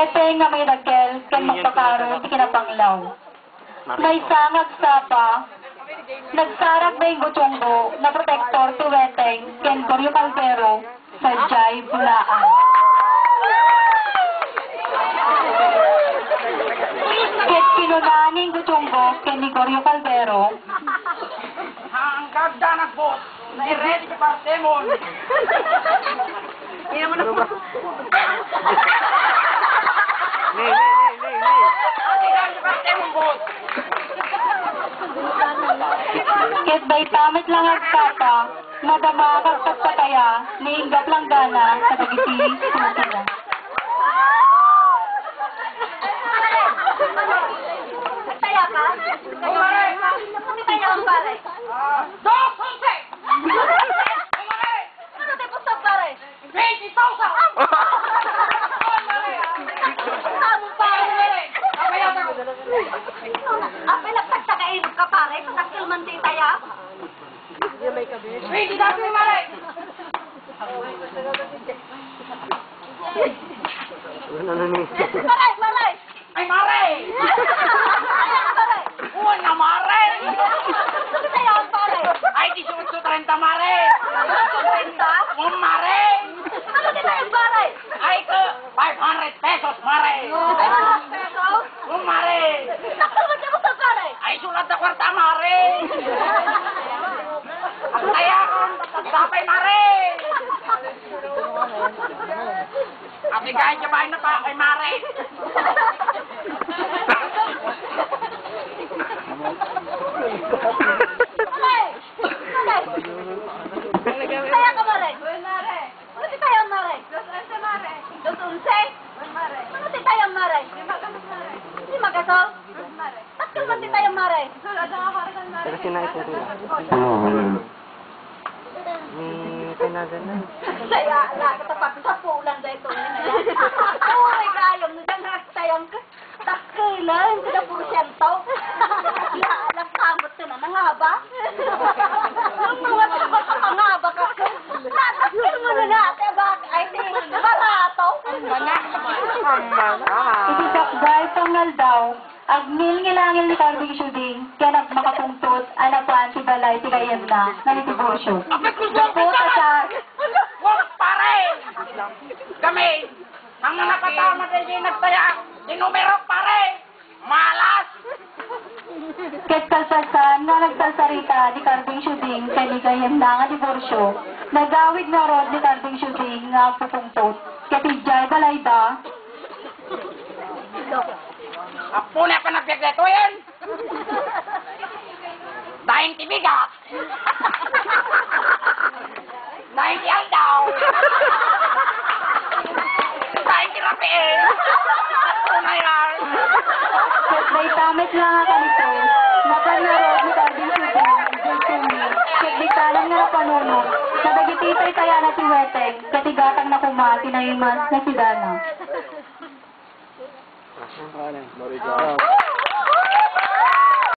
Ete nga may dagkel, kan magpakaro, di kinapanglaw. May sangag sapa, nagsarag na yung gutyonggo, na protektor tuweteng, ken Goryo Caldero, sa Jai Bulaan. Ket kinunaning gutyonggo, ken ni Goryo Caldero, Ang gagda nagbot, na-ready ka para demon. Hindi naman ako. Nay. ket bay tamit lang agkata, nadamakag pagpataya, niinggap lang gana, sa dagiti susunod. Taya ka? Hindi tayo ang pare. Dos, 11! Ano tayo puso pare? 20,000! Tamang pare. Apa nagpagtagain ka pare? Patakil man di taya? 20 dati, Mare! Ano ni? Maray! Ay, Mare! Pare! Uwan na, Mare! Ano tayo ang pare? Ay, 18.30, Mare! Renta? Mare! Ano di tayo pare? Ay, ke 500 pesos, Mare! 500 pesos? Mare! Takil man di mo sa pare? Ay, sulat na kwarta, Mare! Ang kaya kong tatagdapay, Mare! Abigayin niya ba na pa kay Mare? Taya ka mare? Ano di tayo ang mare? Dos once? Ano di tayo ang mare? Lima gasol? Takil man di tayo ang mare? Pero sinait na sila. May tinagan na. Saya lah katapat sa pulan dahil ito. Uy, kayong nagdang tayong takilan sila puro siyento. Alam kamot ko na nangaba. Nung mga tapat sa pangaba ka. Natakil mo na natin ba? Ay, barato. Iti sakday pangal daw, agmil ngilangil ni Carving Shuding, kaya nagmakapungtot, anapan si Balay, si Gayem na, nanitibosyo. Gapo sa Wag, pare! Kami, ang mga katama na hindi nagtaya, sinumero, pare! Malas! ket kalpasan nga nagsalsarita ni Carving Shuding, kaya ni Gayem na nga diborsyo, nagawid na rod ni Carving Shuding nga pupungtot, kaya tijay Balay da, Apo na pa nagpagleto yan! Dahil tibigat! Dahil tiyal daw! Dahil tirapiin! Apo na yan! ket bay tamit lang nga kanito, napanarod ni Carving Shuding, Jelsumi, ket bitalan nga panunod, na dagititay kaya na si Weteng, katigatang na kumati na imas na si Dana. Ang pangalan?